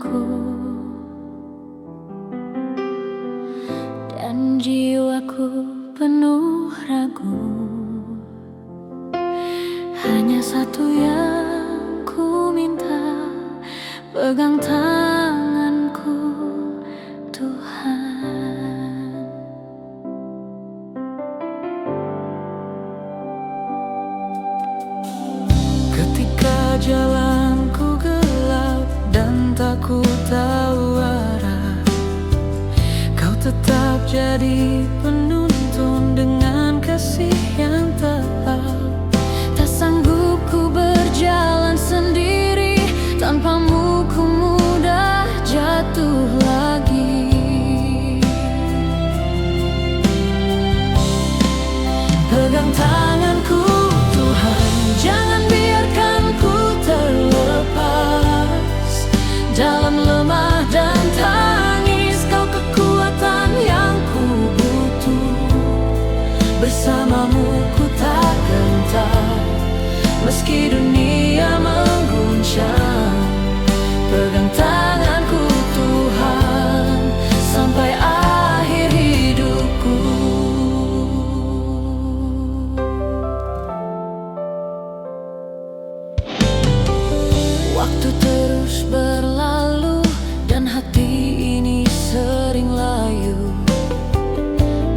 tanganku dan jiwaku penuh ragu. Hanya satu yang ku minta, pegang tanganku Tuhan. Ketika jalanku gelap dan tak ku tahu arah, Kau tetap jadi penuntun dengan kasih yang tepat. Tak sanggup ku berjalan sendiri, tanpamu ku mudah jatuh lagi. Pegang tanganku Tuhan, jangan biarkan ku terlepas. Dalam lemah dan tangis, Kau kekuatan yang ku butuh. Bersamamu ku tak gentar, meski dunia mengguncang. Pegang tanganku Tuhan, sampai akhir hidupku. Waktu terus berlalu dan hati ini sering layu,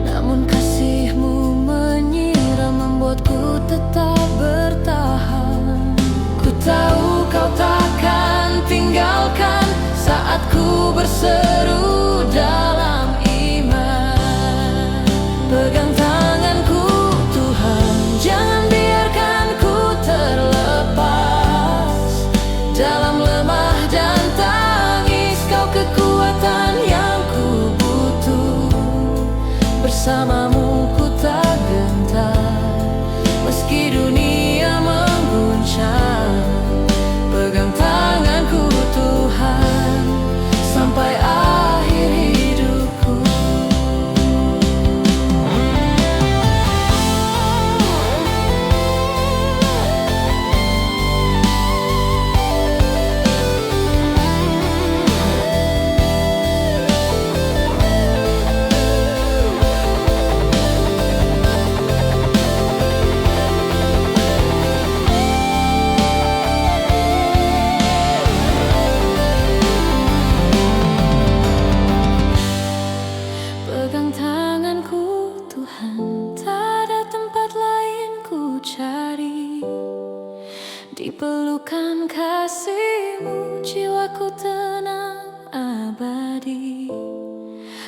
namun kasih-Mu menyiram membuatku tetap bertahan. Ku tahu Kau takkan tinggalkan saat ku berseru dalam iman. Pegang tanganku Tuhan, jangan biarkan ku terlepas. Dalam lemah dan tangis, Kau kekuatan yang ku butuh. Bersamamu ku tak gentar, meski dunia mengguncang. Pegang tanganku Tuhan, sampai akhir hidupku. Pegang tanganku Tuhan, tak ada tempat lain ku cari. Di pelukan kasih-Mu jiwaku tenang abadi.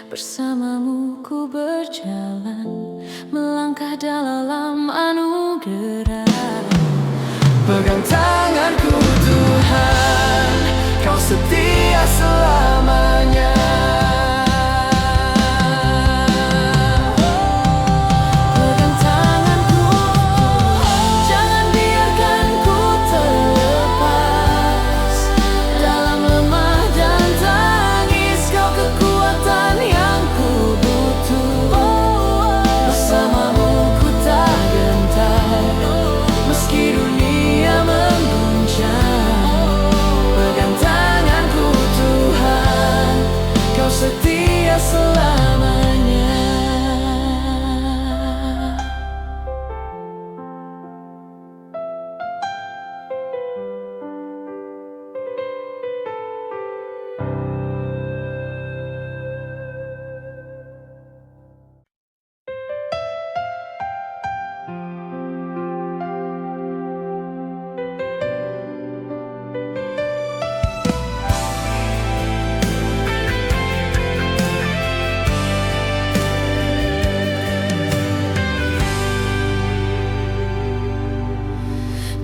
Bersamamu ku berjalan, melangkah dalam anugerah. Pegang tanganku Tuhan, Kau setia selamanya. Pegang tanganku, jangan biarkan ku terlepas. Dalam lemah dan tangis, Kau kekuatan yang ku butuh. Bersamamu ku tak gentar, meski dunia mengguncang. Pegang tanganku Tuhan, Kau setia selamanya.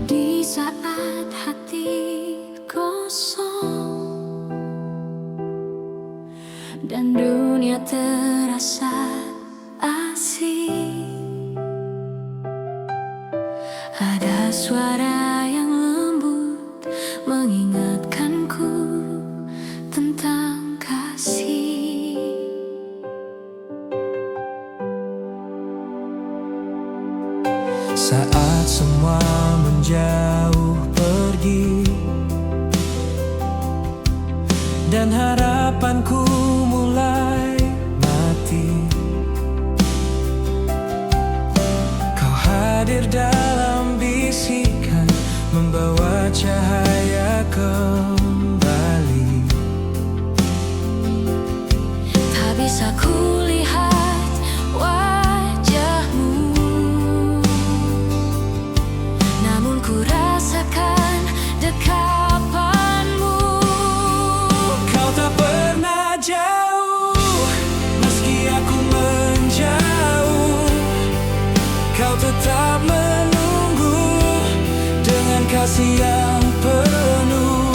Di saat hati kosong dan dunia terasa asing, ada suara yang lembut mengingatkanku tentang kasih. Saat semua menjauh pergi, dan harapanku mulai mati. Kau hadir dalam bisikan, membawa cahaya kembali. Tak bisa kulihat wajahmu, namun ku rasakan dekapanmu. Kau tak pernah jauh, meski aku menjauh. Kau tetap menunggu dengan kasih yang penuh.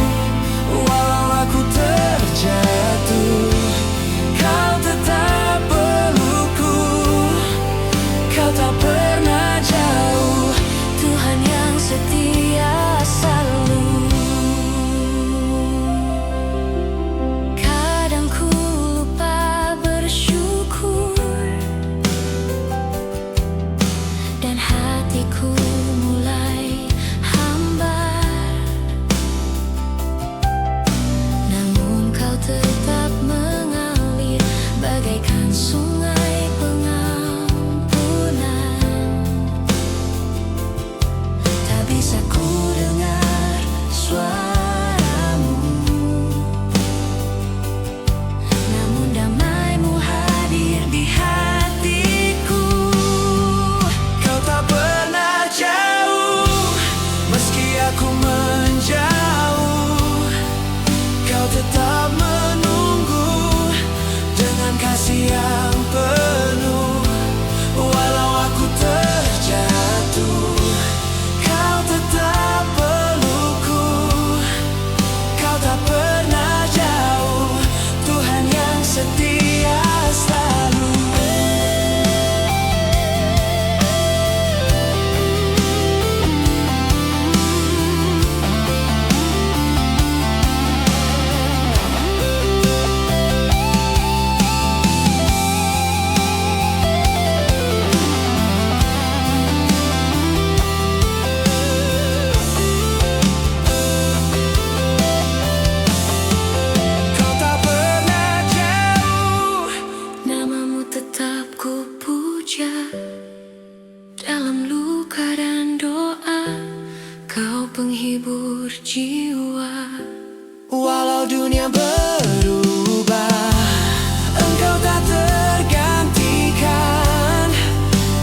Walau aku terjatuh, kau tetap pelukku. Kau tak pernah jauh, Tuhan yang setia selalu. Kadang ku lupa bersyukur, dan hatiku mulai hambar. Namun kau tetap mengalir bagaikan sungai pengampunan. Tak bisa ku dengar suaramu, namun damaimu hadir di hatiku. kau tak pernah jauh, meski aku menjauh. Kau tetap menunggu dengan kasih yang penuh. Walau aku terjatuh, kau tetap pelukku. Kau tak pernah jauh, Tuhan yang setia selalu. Kau tak pernah jauh, Namamu tetap ku puja dalam luka dan doa. Kau penghibur jiwa. walau dunia berubah, Engkau tak tergantikan.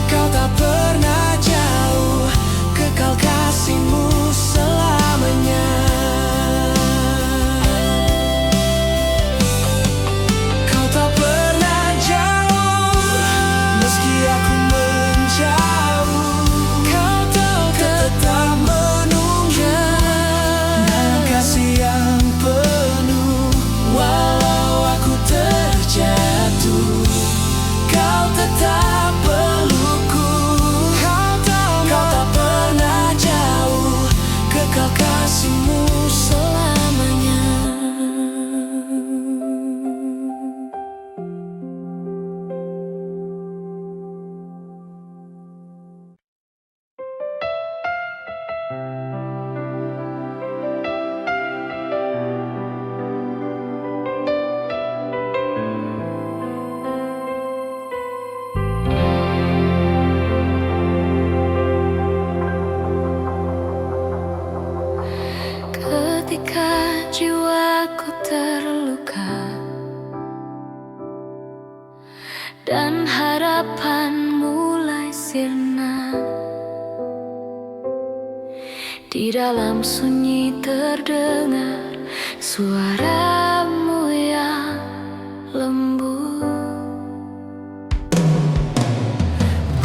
Kau tak pernah jauh, kekal kasih-Mu selamanya. Kau tak pernah jauh, meski aku menjauh. Kau tetap menunggu dengan kasih yang penuh. Walau aku terjatuh, kau tetap pelukku. Kau tak pernah jauh, kekal kasih-Mu Selamanya. Ketika jiwaku terluka dan harapan mulai sirna, di dalam sunyi terdengar suaramu yang lembut.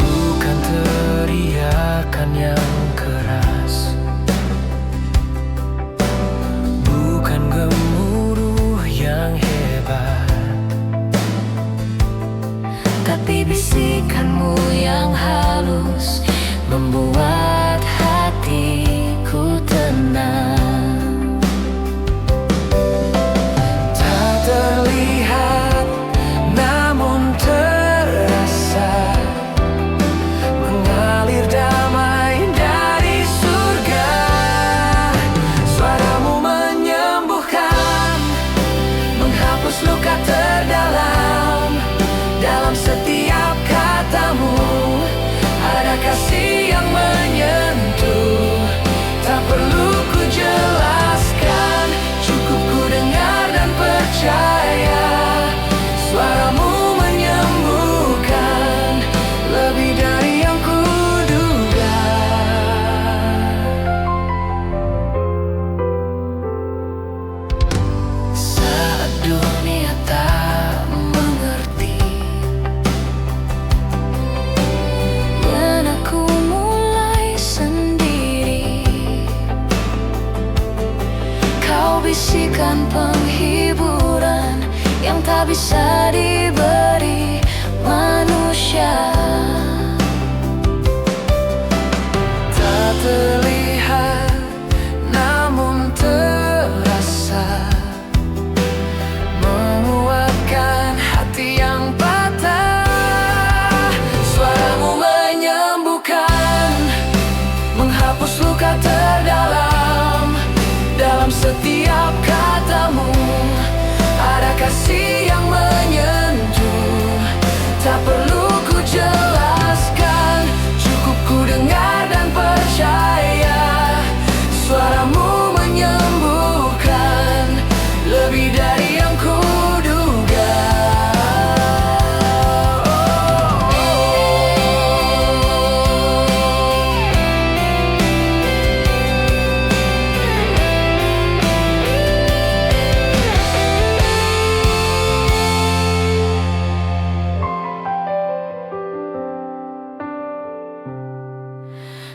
bukan teriakan yang keras, bukan gemuruh yang hebat, Tapi bisikanmu yang halus membuat hatiku tenang. bisikan penghiburan yang tak bisa diberi manusia. Tak terlihat namun terasa, menguatkan hati yang patah. Suaramu menyembuhkan, menghapus luka terdalam. Dalam setiap katamu ada kasih yang menyentuh. Tak perlu ku jelaskan, cukup ku dengar dan percaya. Suaramu menyembuhkan lebih dari yang ku duga.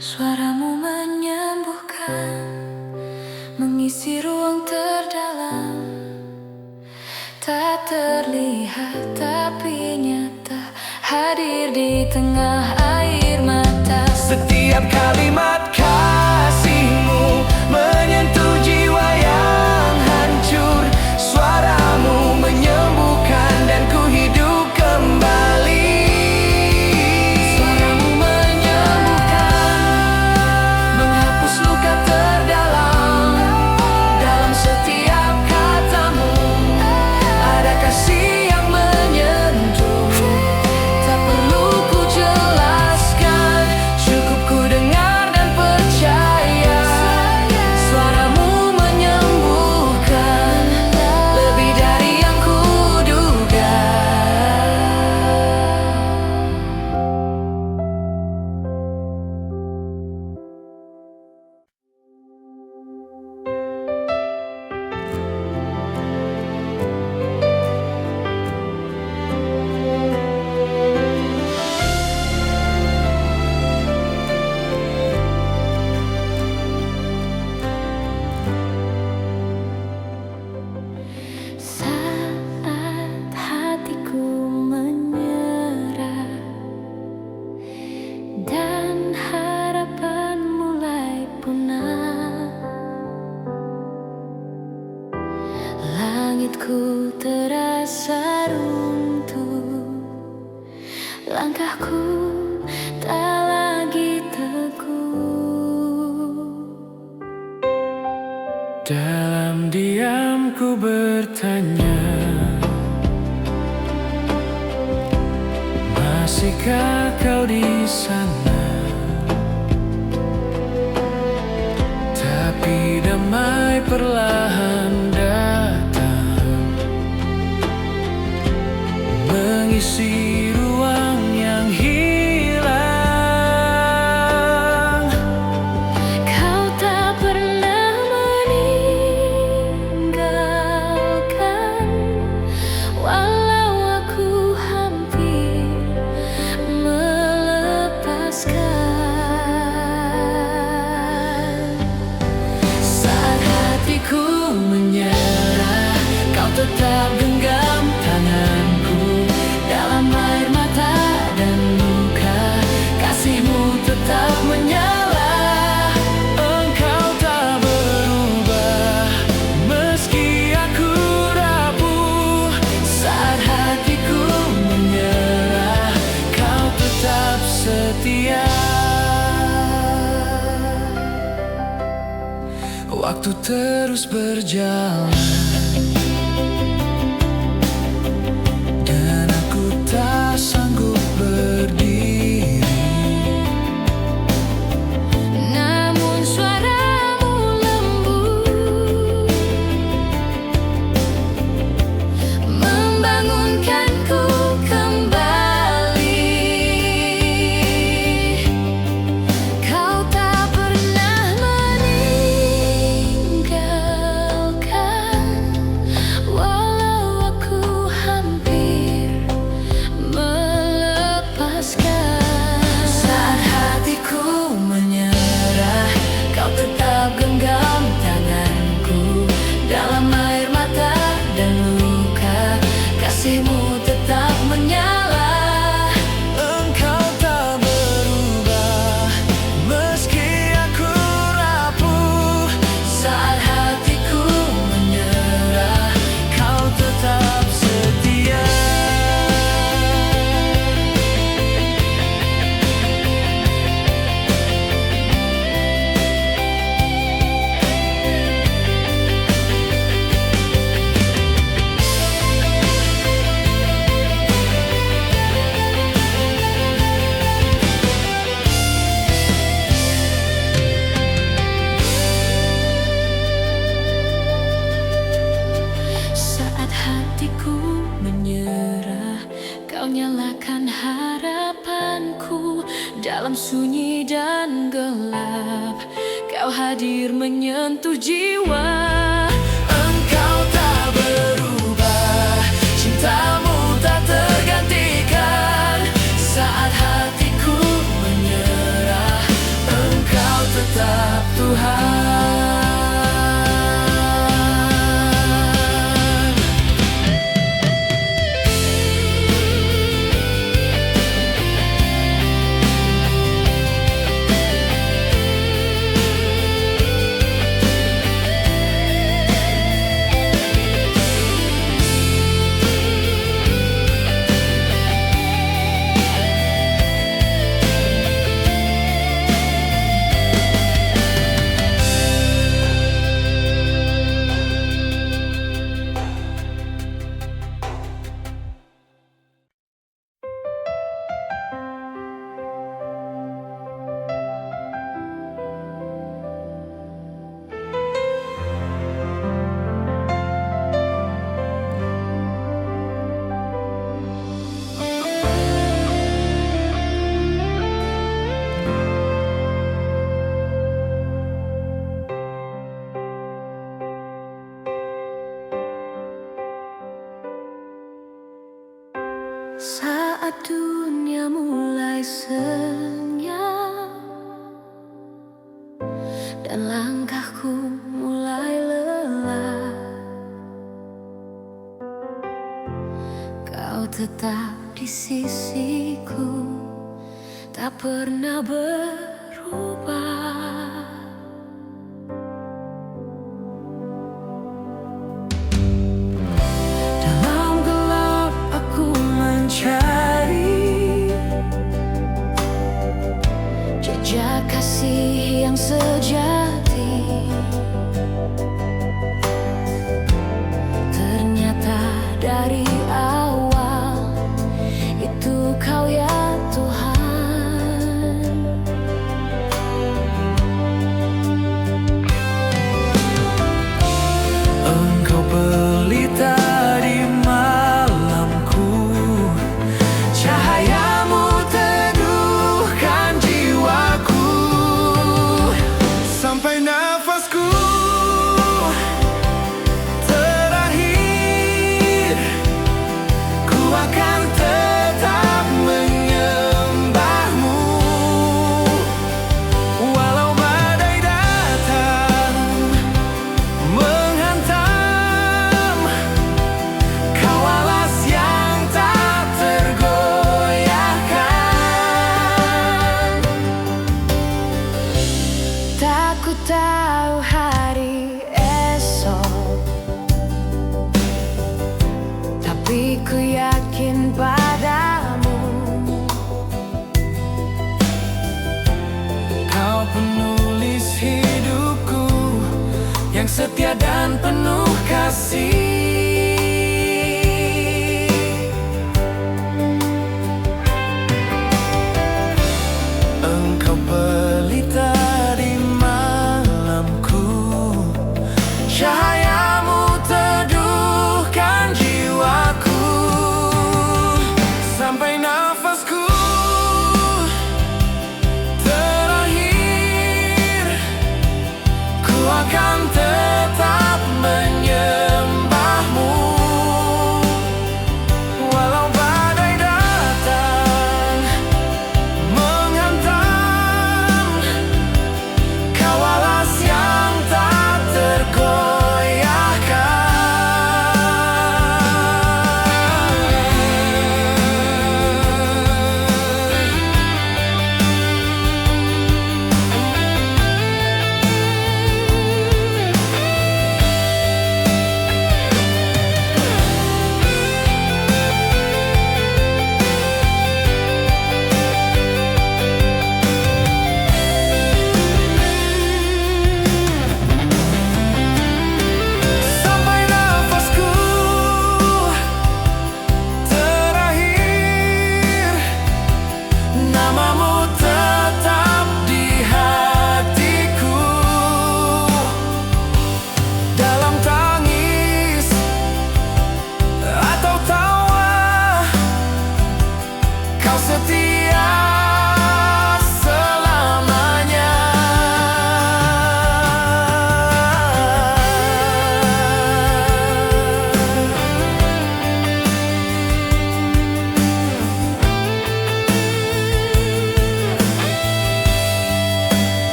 Suaramu menyembuhkan, mengisi ruang terdalam. Tak terlihat tapi nyata, hadir di tengah air mata. Setiap kalimat kasihmu menyentuh jiwa yang hancur. Suaramu menyembuhkan dan ku hidup kembali. Suaramu menyembuhkan, menghapus luka terdalam. Dalam setiap katamu ada kasih yang menyentuh. Tak perlu ku jelaskan, cukup ku dengar dan percaya. Suaramu menyembuhkan lebih dari yang ku duga. Saat hatiku menyerah dan harapan mulai punah, langitku terasa runtuh, langkahku tak lagi teguh. Dalam diam ku bertanya, masihkah kau di sana? Tapi damai perlahan datang, mengisi ruang yang hilang. Kau tak pernah meninggalkan, walau aku hampir melepaskan. Saat hatiku menyerah, kau tetap genggam tanganku. Dalam air mata dan luka, kasihmu tetap menyala. Engkau tak berubah, meski aku rapuh. Saat hatiku Menyerah, kau tetap setia. Waktu terus berjalan dan aku tak sanggup berdiri. namun suaramu lembut membangunkanku kembali. Kau tak pernah meninggalkan, dalam sunyi dan gelap, Kau hadir menyentuh jiwa. Engkau tak berubah, cintamu tak tergantikan. Saat hatiku menyerah, Engkau tetap Tuhan. Saat dunia mulai senyap dan langkahku mulai lelah, Kau tetap di sisiku, tak pernah berubah. Dalam gelap aku mencari Jejak kasih yang sejati, ternyata dari awal itu Kau ya Tuhan. Engkau pelita di malamku, cahayamu teduhkan jiwaku. Sampai nafasku terakhir, ku akan tetap menyembahmu. Walau badai datang menghantam, Kau alas yang tak tergoyahkan. Tak ku tahu hari esok, tapi ku yakin padamu. Kau penulis hidupku, yang setia dan penuh kasih. Engkau pelita di malamku, cahayamu teduhkan jiwaku. Sampai nafasku terakhir, ku akan tetap menyembahmu.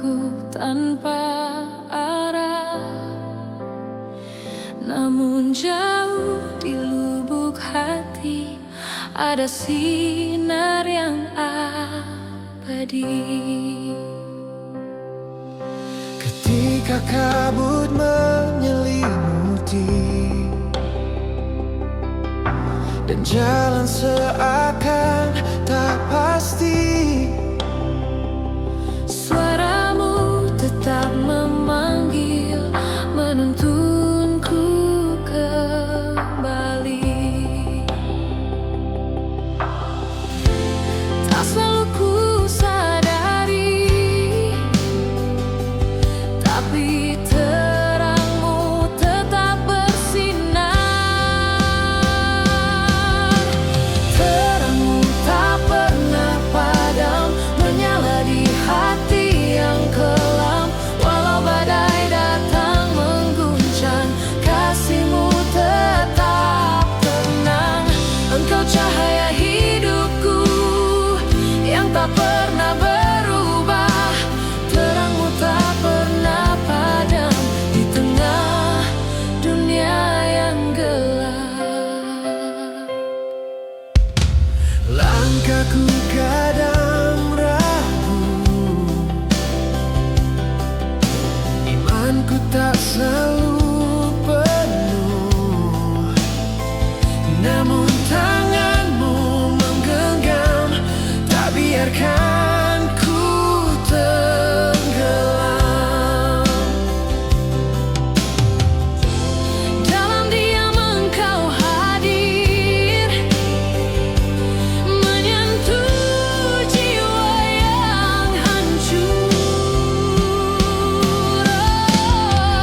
aku tanpa arah, namun jauh di lubuk hati ada sinar yang abadi. Ketika kabut menyelimuti dan jalan seakan tak pasti, suaramu tetap memanggil, menuntunku kembali. Tak selalu ku sadari, tapi terangmu tetap bersinar. Terangmu tak pernah padam, menyala di hati yang kelam. Walau badai datang mengguncang, kasihmu tetap tenang. Engkau cahaya hidupku yang tak pernah berubah. Terangmu tak pernah padam di tengah dunia yang gelap. langkahku kadang ragu, imanku tak selalu penuh, namun tanganmu menggenggam, tak biarkan ku tenggelam. Dalam diam engkau hadir, menyentuh jiwa yang hancur.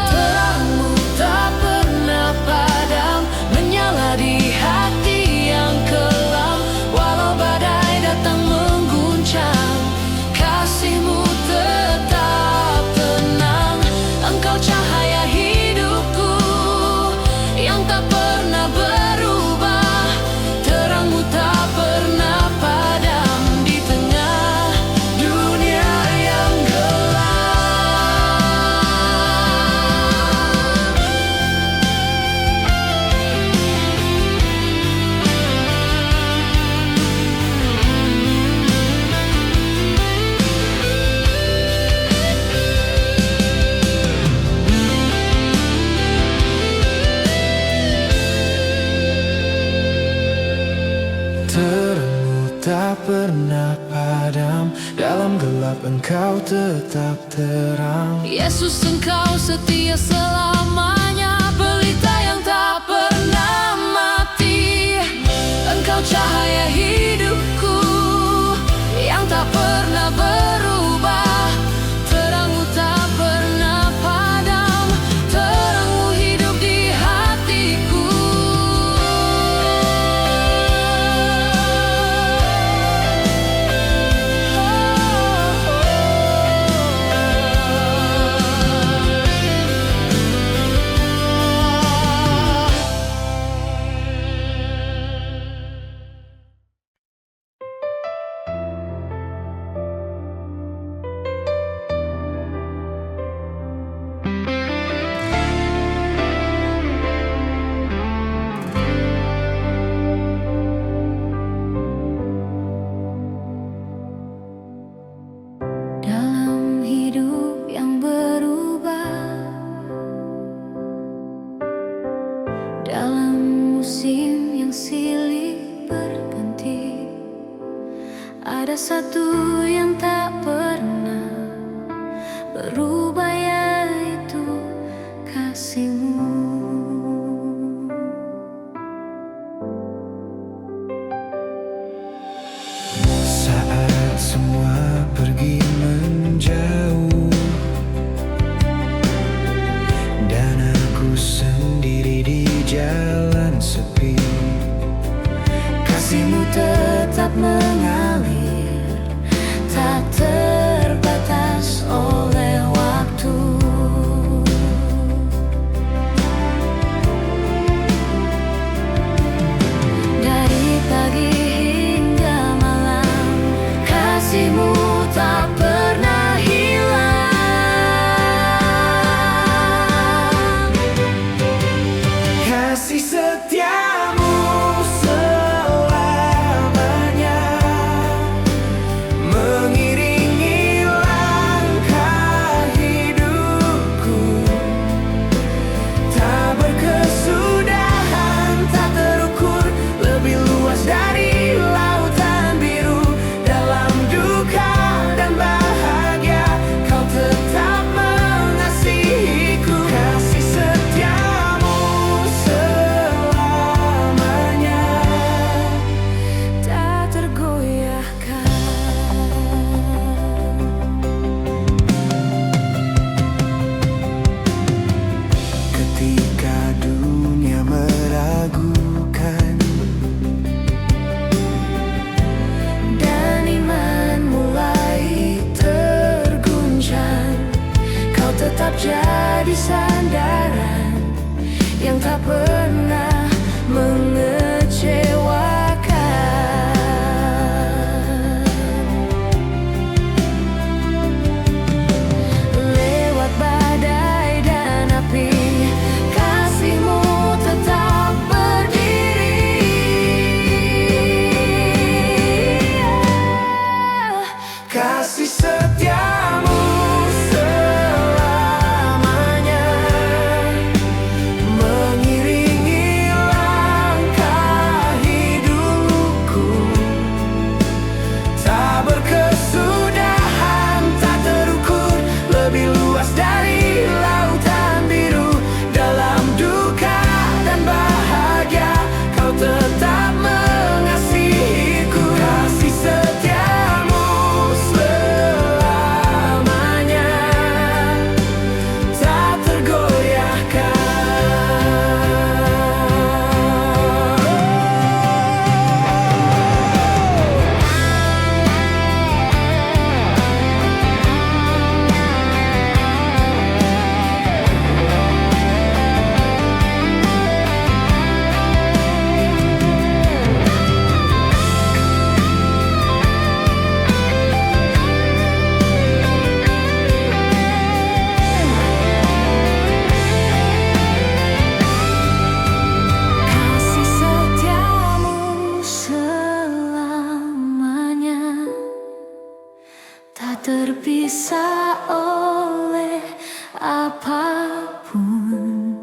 Terangmu tak pernah padam, menyala di hati yang kelam. Walau badai datang mengguncang, kasihmu tetap tenang. Engkau cahaya hidupku yang tak pernah berubah. Terangmu tak pernah padam di tengah dunia yang Terangmu tak pernah padam, dalam gelap engkau tetap terang. Yesus, engkau setia selamanya, pelita yang tak pernah mati. Engkau cahaya hidupku yang tak pernah berubah. Terangmu tak pernah padam, terangmu hidup di hatiku. Dalam hidup yang berubah, dalam musim yang silih berganti, ada satu yang tak pernah berubah, yaitu kasihmu. Saat semua pergi menjauh dan aku sendiri di jalan sepi, Kasihmu tetap mengalir, tak terbatas oleh waktu. tetap jadi sandaran yang tak pernah mengecewakan. Lewat badai dan api, kasih-Mu tetap berdiri. Kasih setia-Mu selamanya mengiringi langkah hidupku. Tak berkesudahan, tak terukur, lebih luas dari lautan biru. Dalam duka dan bahagia, Kau tetap mengasihiku. Kasih setia-Mu selamanya tak tergoyahkan. Kasih setia-Mu selamanya tak terpisah oleh apapun.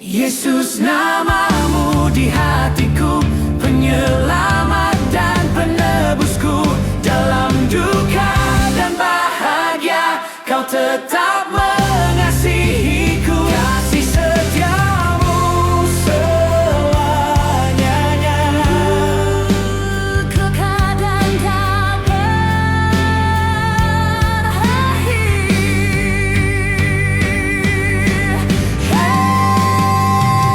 Yesus, nama-Mu di hatiku, penyelamat dan penebusku. Dalam duka dan bahagia, Kau tetap mengasihiku. Kasih setia-Mu selamanya kekal dan tak berakhir.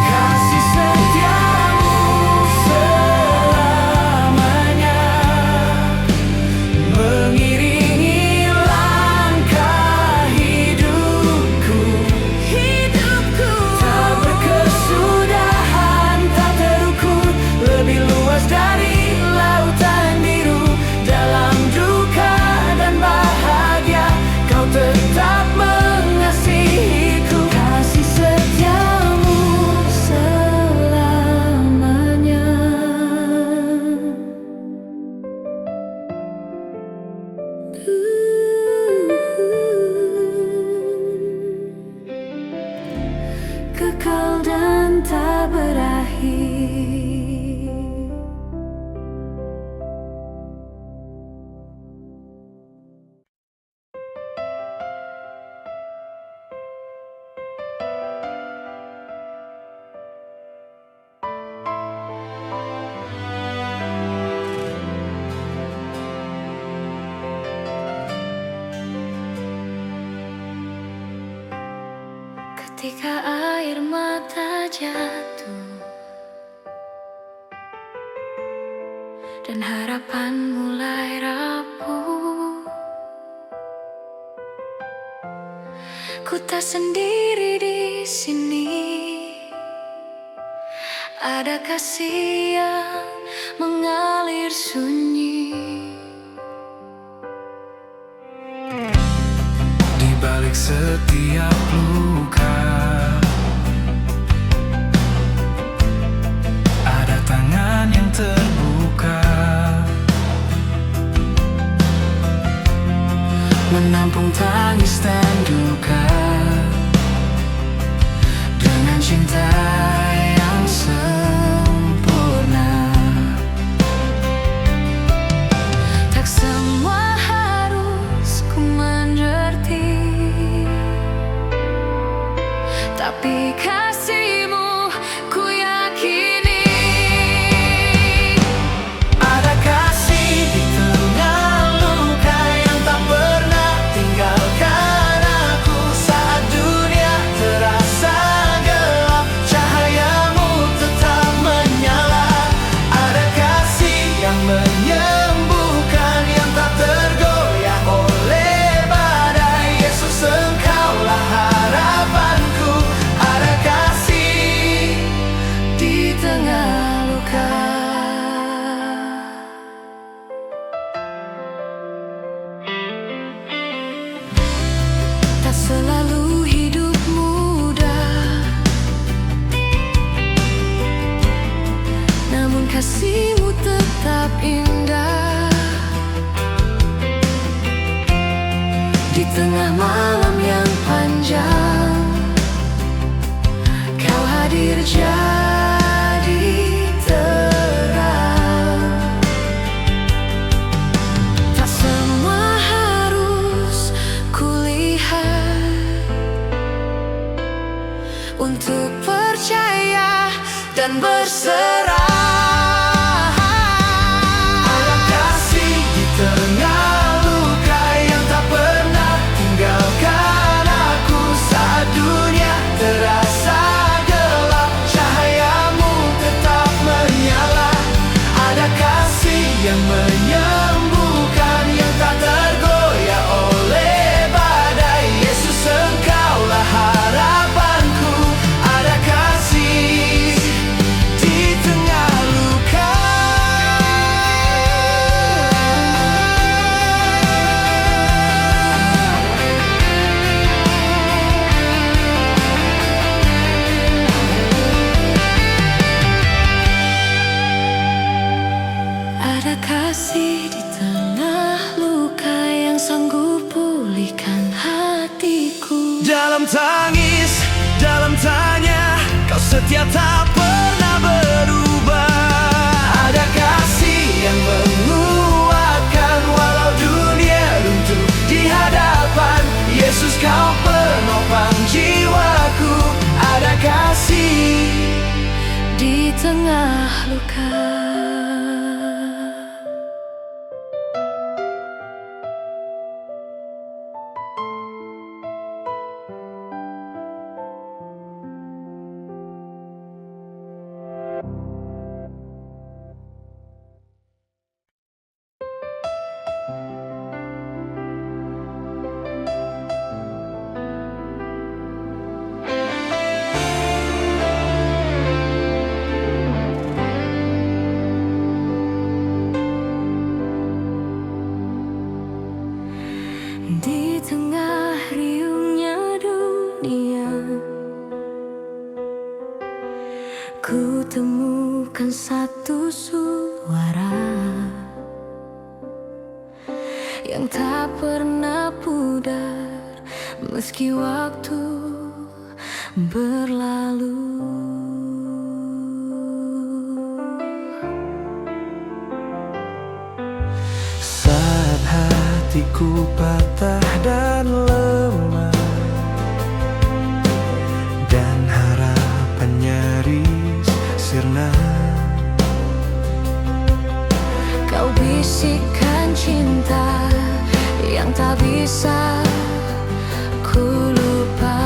Kasih setia-Mu selamanya mengiringi langkah hidupku. Tak berkesudahan, tak terukur, lebih luas dari lautan biru. Dalam duka dan bahagia, Kau tetap mengasihiku. Kasih setia-Mu selamanya. Kekal dan tak berakhir. Ketika air mata jatuh dan harapan mulai rapuh, ku tak sendiri di sini. Ada kasih yang mengalir sunyi. Di balik setiap luka ada tangan yang terbuka, menampung tangis dan duka dengan cinta yang sempurna. Tak semua harus ku mengerti, tapi kasih-Mu ku yakini. Ada kasih di tengah luka yang tak pernah tinggalkan aku. Saat dunia terasa gelap, cahaya-Mu tetap menyala. Ada kasih yang menyembuhkan, yang tak tergoyah oleh badai. Yesus, tak selalu hidup mudah, namun kasih-Mu tetap indah. Di tengah malam yang panjang, Kau hadir jadi terang. Tak semua harus kulihat untuk percaya dan berserah. Ada kasih di tengah luka yang tak pernah tinggalkan aku. Saat dunia terasa gelap, cahayamu tetap menyala. Ada kasih yang menyembuhkan, yang tak tergoyah oleh badai. Yesus, Engkaulah harapanku. Ada kasih di tengah luka. Ada kasih di tengah luka yang sanggup pulihkan hatiku. Dalam tangis, dalam tanya, Kau setia tak pernah berubah. Ada kasih yang menguatkan walau dunia runtuh di hadapan. Yesus, Kau penopang jiwaku. Ada kasih Di tengah luka. Di tengah riungnya dunia, ku temukan satu suara yang tak pernah pudar meski waktu berlalu. saat hatiku patah dan lemah, dan harapan nyaris sirna. Kau bisikkan cinta yang tak bisa ku lupa.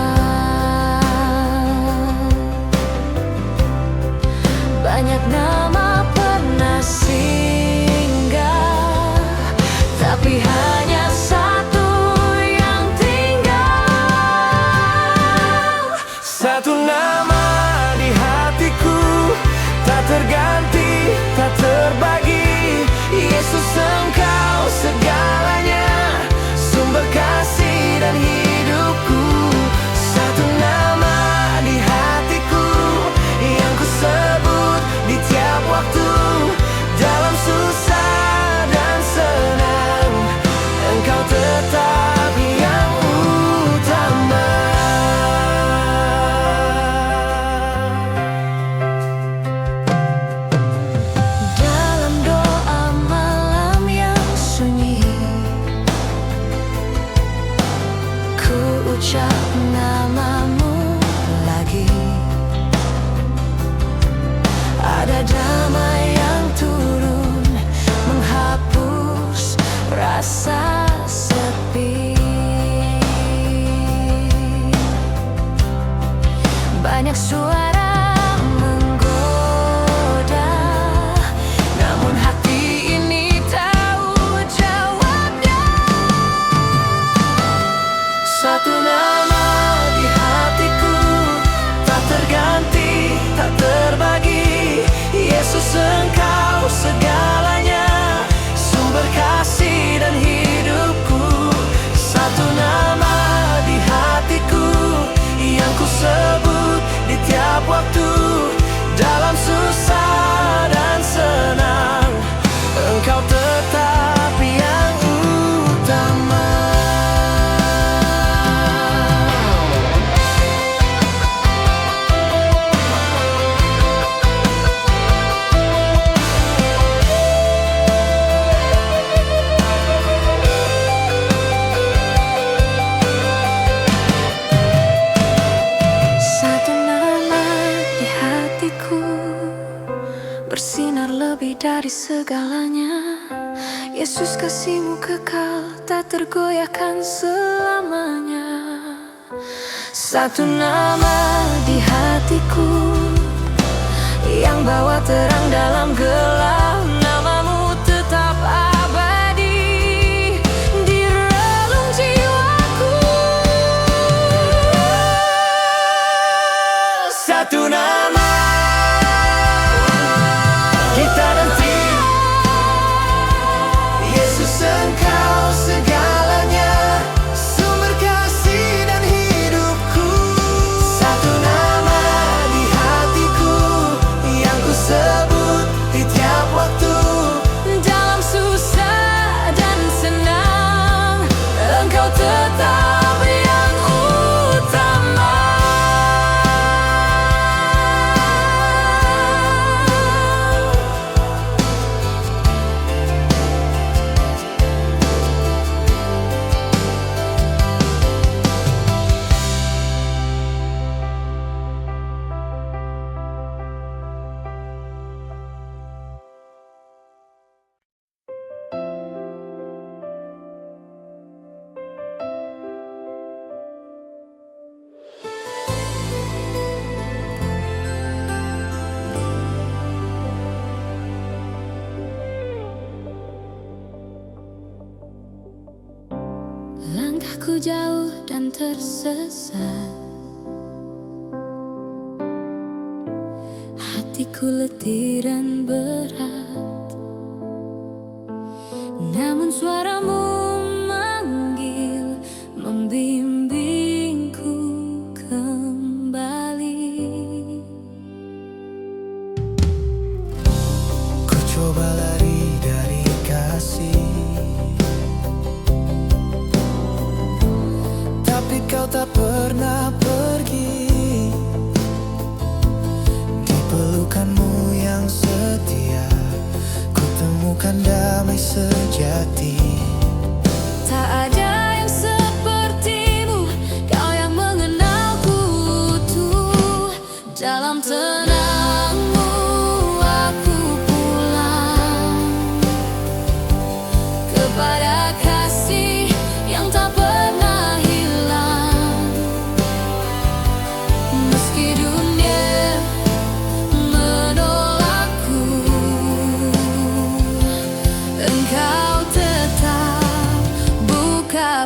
Banyak nama pernah singgah, tapi hanya satu yang tinggal. Satu nama di hatiku, tak terganti, tak terbagi. Yesus, Engkau segalanya, sumber kasih dan hidupku. Satu nama di hatiku yang ku sebut di tiap waktu. Dalam susah dan senang, Engkau tetap yang utama. Dalam doa malam yang sunyi, ku ucap namamu lagi. Ada damai yang turun, menghapus rasa sepi. Banyak suara menggoda, namun hati ini tahu jawabnya. Satu nama di hatiku, tak terganti, tak terbagi. Yesus, Engkau segalanya, sumber kasih dan hidupku. Satu nama di hatiku dari segalanya. Yesus, kasih-Mu kekal, tak tergoyahkan selamanya. Satu nama di hatiku yang bawa terang dalam gelap. Nama-Mu tetap abadi di relung jiwaku. Satu nama, kita nanti. Yesus, Engkau segalanya, sumber kasih dan hidupku. Satu nama di hatiku yang ku sebut di tiap waktu. Dalam susah dan senang, Engkau tetap yang utama. Langkahku jauh dan tersesat, hatiku letih dan berat. Namun suara-Mu manggil, membimbingku kembali. Ku coba lari dari kasih, tapi Kau tak pernah pergi. Di pelukan-Mu yang setia, ku temukan damai sejati. Tak ada yang seperti-Mu, Kau yang mengenalku utuh. Dalam tenang-Mu aku pulang kepada kasih yang tak pernah hilang. Meski dunia menolakku, Engkau tetap buka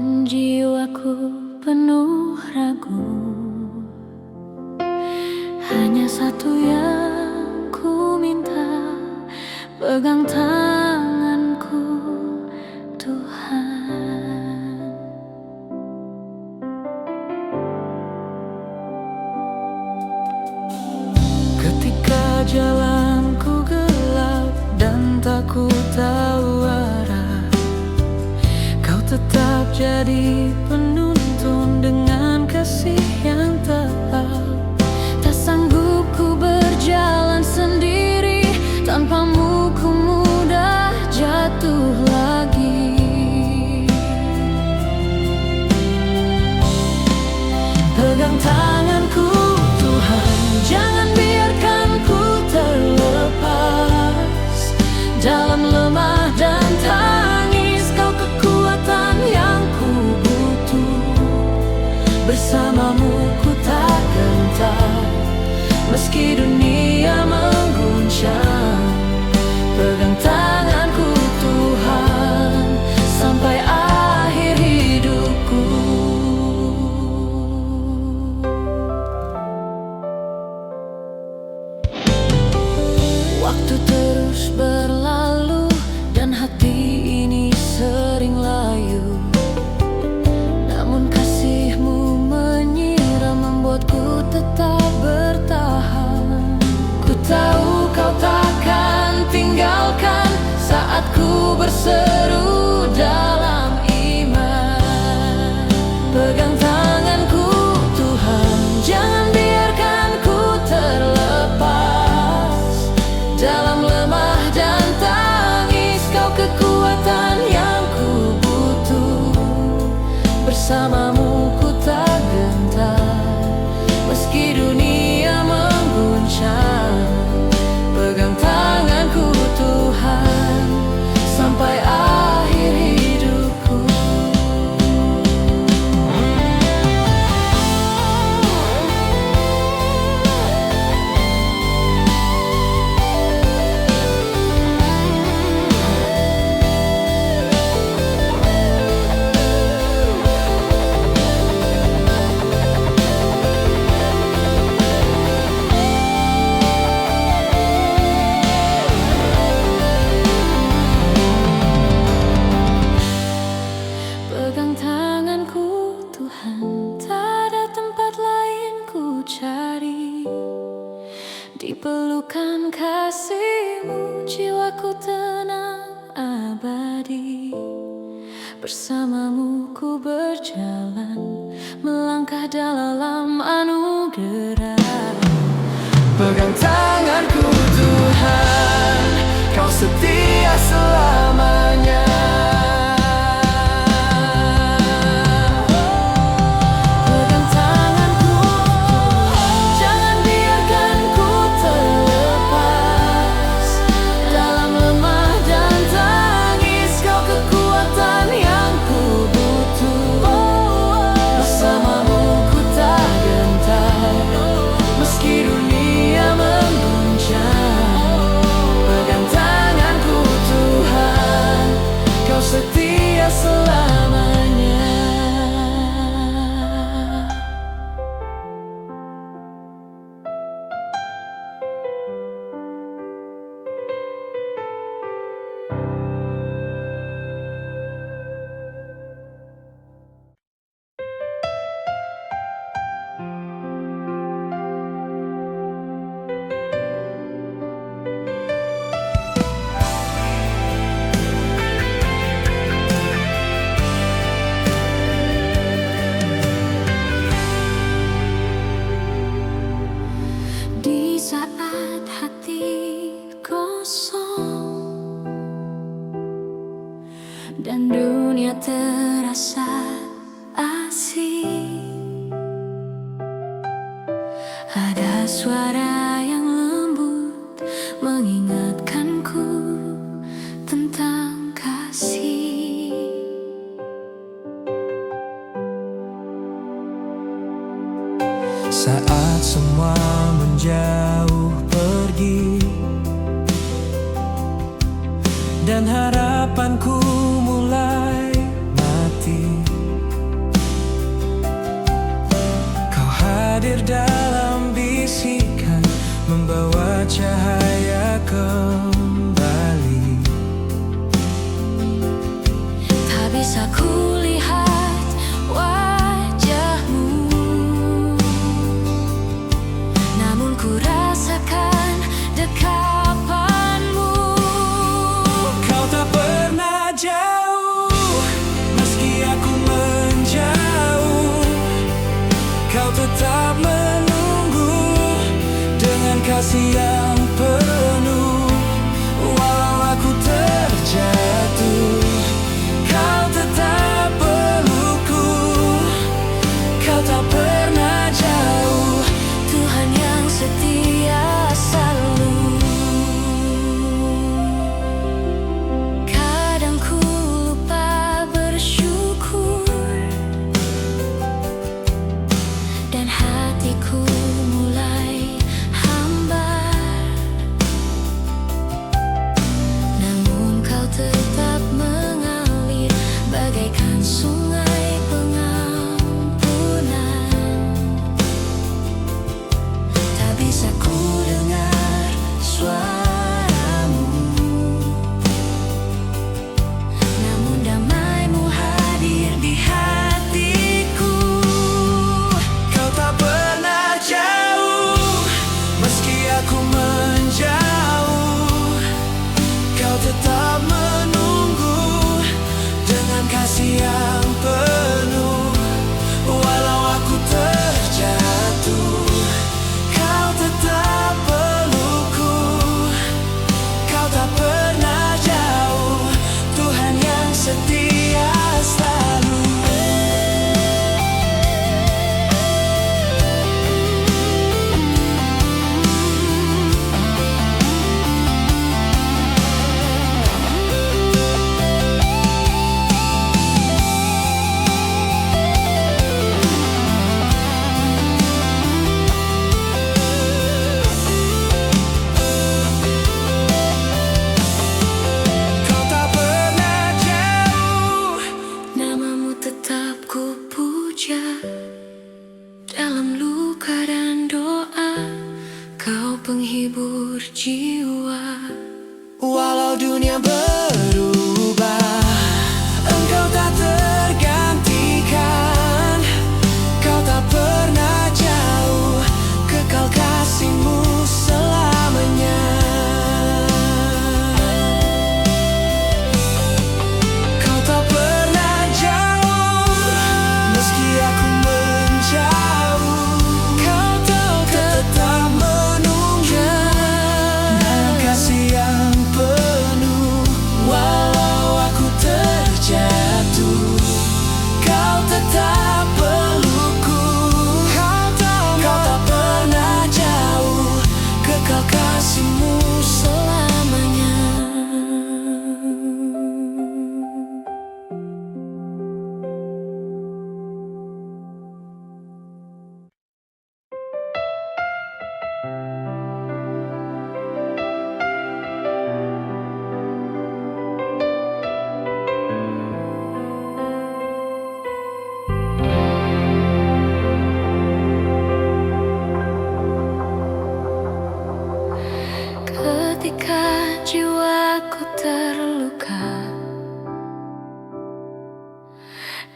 dan jiwaku penuh ragu. Hanya satu yang ku minta, pegang tanganku Tuhan. Ketika jalanku gelap dan tak ku tahu arah, Kau tetap jadi penuntun dengan kasih yang tepat. Tak sanggup ku berjalan sendiri, tanpamu ku mudah jatuh lagi. Pegang tanganku Tuhan, jangan biarkan ku terlepas. Dalam lemah dan tangis, Kau kekuatan yang ku butuh. Bersamamu ku tak gentar, meski dunia mengguncang. Pegang tanganku Tuhan, sampai akhir hidupku. Waktu terus berlalu dan hati ini sering layu, namun kasih-Mu menyiram membuatku tetap bertahan. Ku tahu Kau takkan tinggalkan saat ku berseru dalam iman. Pegang tanganku Tuhan, jangan biarkan ku terlepas. Dalam lemah dan tangis, Kau kekuatan yang ku butuh. Bersamamu ku tak gentar, meski dunia mengguncang. Pegang tanganku Tuhan, sampai akhir hidupku. Pegang tanganku Tuhan, tak ada tempat lain ku cari. Di pelukan kasih-Mu jiwaku tenang abadi. Bersamamu ku berjalan, melangkah dalam anugerah. Pegang tanganku Tuhan, Kau setia selamanya. Pegang tanganku, jangan biarkan ku terlepas. Dalam lemah dan tangis, Kau kekuatan yang ku butuh. Bersamamu ku tak gentar, meski dunia mengguncang. Pegang tanganku Tuhan, Kau setia selamanya. Di saat hati kosong dan dunia terasa asing, ada suara yang lembut mengingatkanku tentang kasih. Saat semua menjauh pergi dan harapanku mulai mati,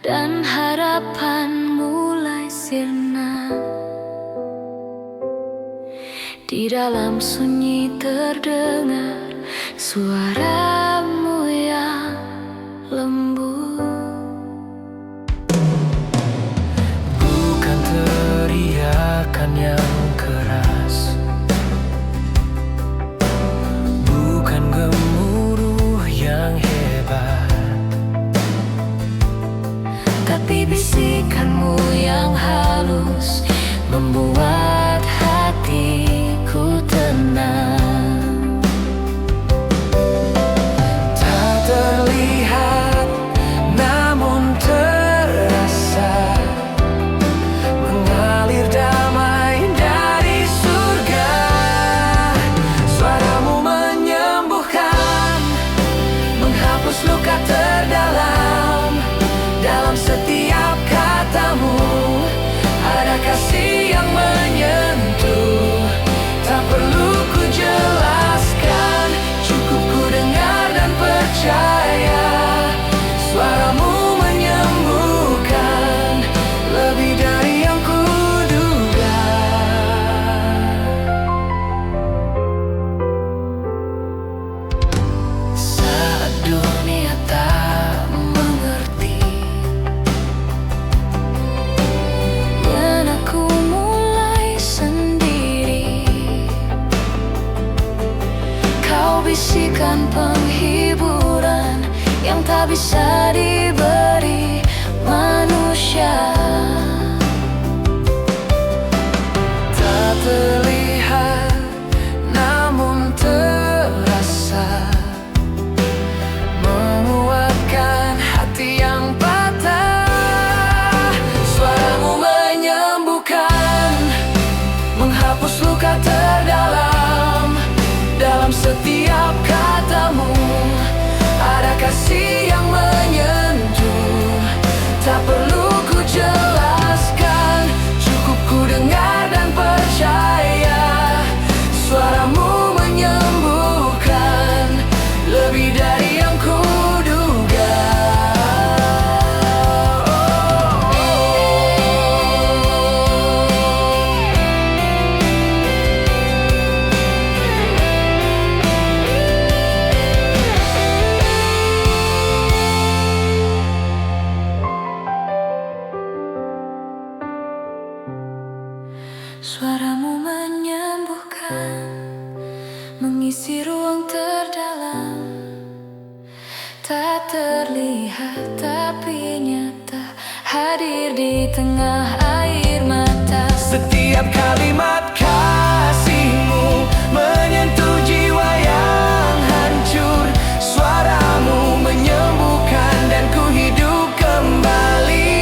dan harapan mulai sirna. Di dalam sunyi terdengar suaramu yang lembut. Bukan teriakan yang keras, bukan gemuruh yang hebat, tapi bisikanmu yang halus membuat hatiku tenang. tak terlihat namun terasa, mengalir damai dari surga. Suaramu menyembuhkan, menghapus luka terdalam. Dalam setiap katamu ada kasih yang menyentuh. Tak perlu ku jelaskan, cukup ku dengar dan percaya. Suaramu menyembuhkan lebih dari yang kuduga. Saat dunia tak mengerti Dan aku mulai sendiri, kau bisikan penghiburan yang tak bisa diberi manusia. tak terlihat namun terasa, menguatkan hati yang patah. Suaramu menyembuhkan, menghapus luka terdalam. Dalam setiap katamu ada kasih yang menyentuh. Tak perlu ku jelaskan, cukup ku dengar dan percaya. Suaramu menyembuhkan lebih dari yang kuduga. Suaramu menyembuhkan, mengisi ruang terdalam. Tak terlihat tapi nyata, hadir di tengah air mata. Setiap kalimat kasihmu menyentuh jiwa yang hancur. Suaramu menyembuhkan dan ku hidup kembali.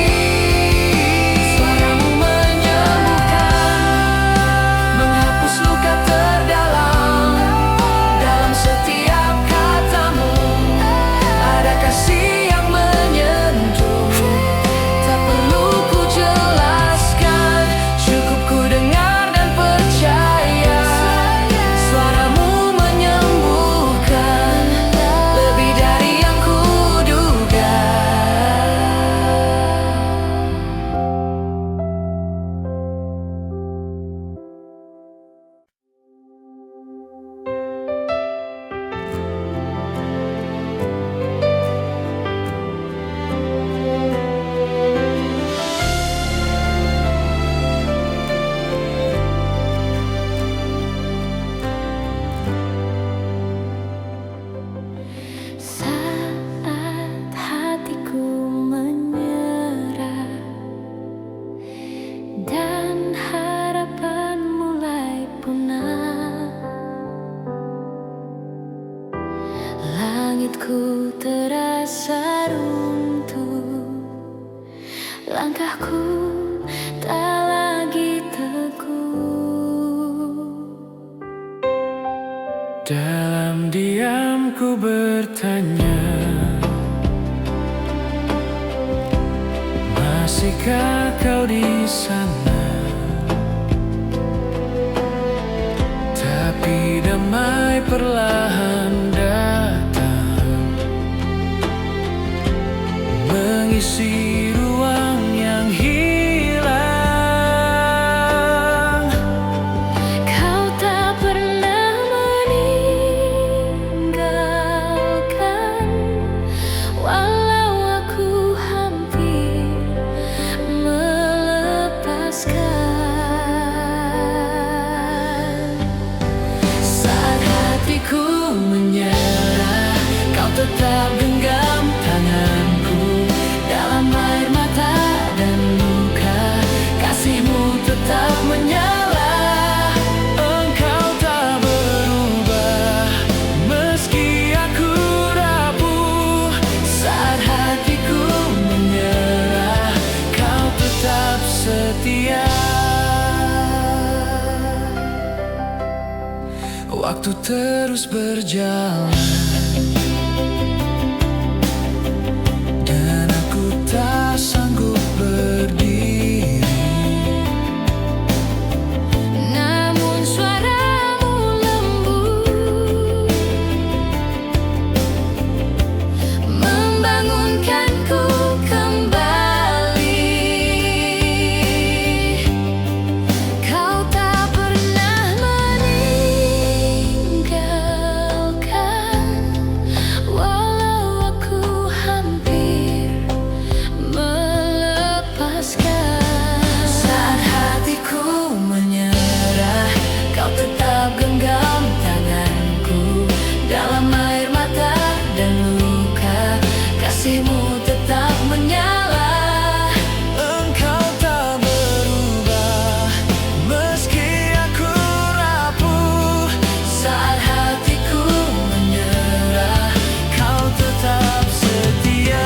Suaramu menyembuhkan, Menghapus luka terdalam. Dalam setiap katamu ada kasih yang menyentuh. Tak perlu ku jelaskan, cukup ku dengar dan percaya. Suaramu menyembuhkan lebih dari yang kuduga. saat hatiku menyerah dan harapan mulai punah, langitku terasa runtuh, langkahku tak lagi teguh. Dalam diam ku bertanya, masihkah kau di sana? Tapi damai perlahan datang, mengisi tetap menyala. Engkau tak berubah meski aku rapuh. Saat hatiku menyerah, Kau tetap setia. Waktu terus berjalan dan aku tak sanggup berdiri. namun suaramu lembut membangunkanku kembali. Kau tak pernah meninggalkan, walau aku hampir melepaskan. Saat hatiku menyerah, kau tetap genggam tanganku. Dalam air mata dan luka, kasihmu tetap menyala. Engkau tak berubah meski aku rapuh. Saat hatiku menyerah, Kau tetap setia.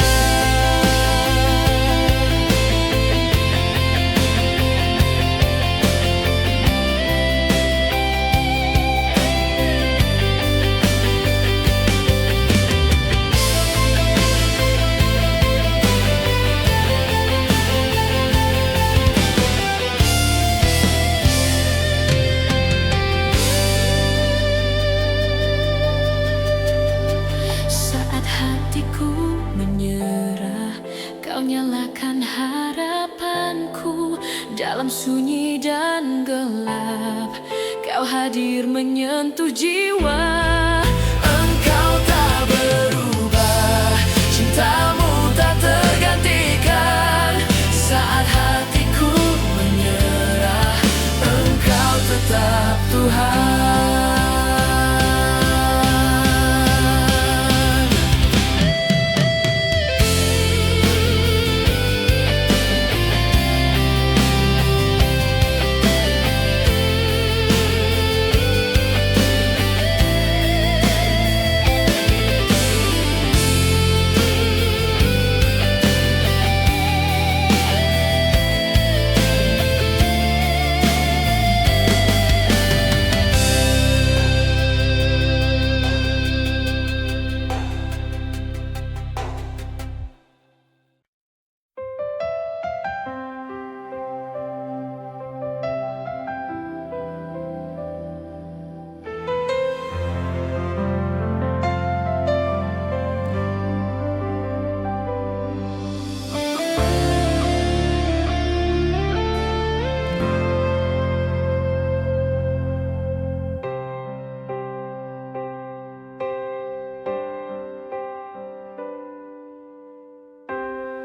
saat hatiku menyerah, kau nyalakan harapanku. Dalam sunyi dan gelap, kau hadir menyentuh jiwa. Engkau tak berubah, cintamu tak tergantikan. Saat hatiku menyerah, Engkau tetap Tuhan.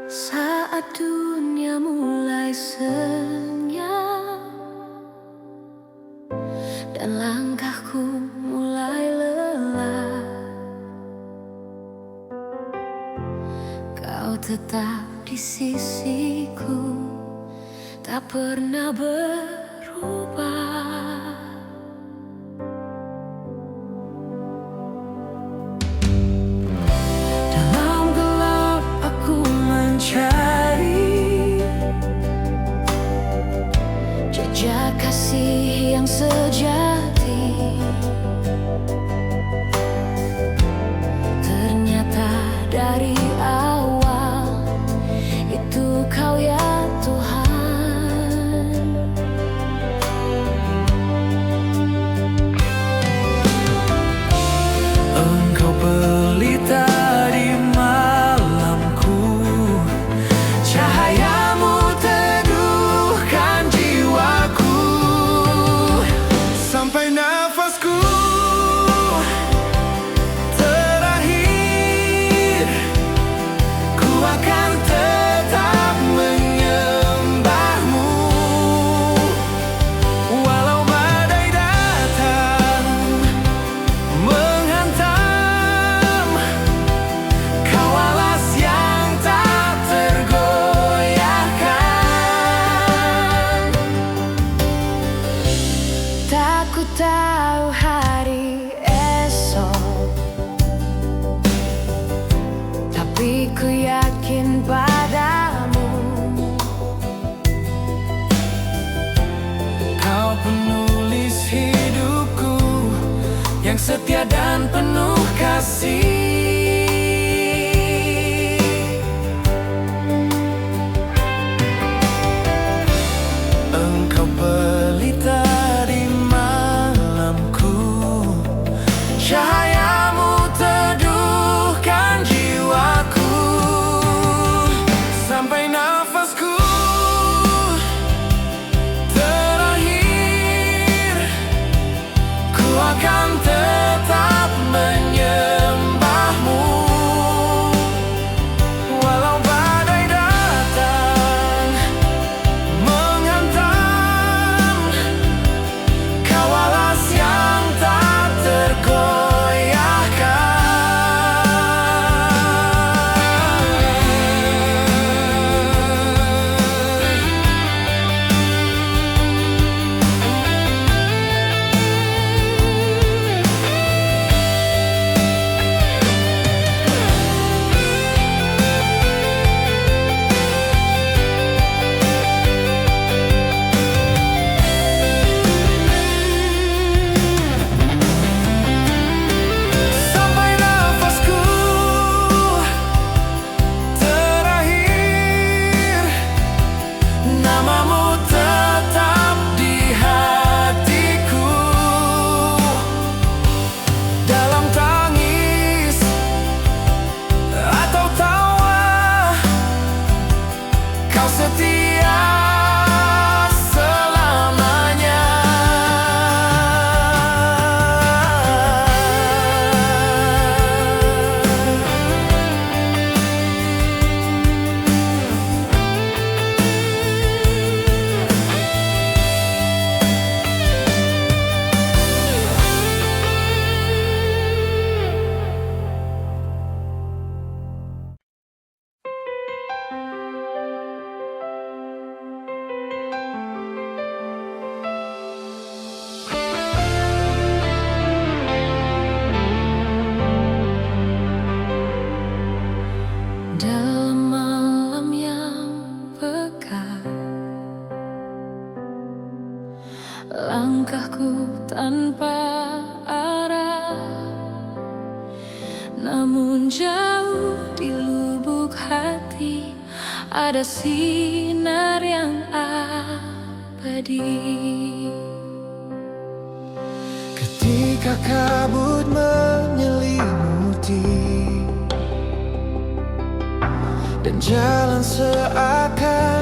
Saat dunia mulai senyap dan langkahku mulai lelah, kau tetap di sisiku, tak pernah berubah. Dalam gelap aku mencari Jejak kasih yang sejati, ternyata dari awal itu kau ya Tuhan. Engkau pelita di malamku, cahayamu teduhkan jiwaku. setia dan penuh kasih. Engkau pelita di malamku, cahayamu teduhkan jiwaku. Sampai nafasku terakhir, ku akan tetap menyembahmu. Walau badai datang menghantam, Kau alas yang tak tergoyahkan. Sampai nafasku terakhir, namamu tetap di hatiku. Dalam tangis atau tawa, Kau setia selamanya. Dalam malam yang pekat, langkahku tanpa arah, namun jauh di lubuk hati ada sinar yang abadi. Ketika kabut menyelimuti dan jalan seakan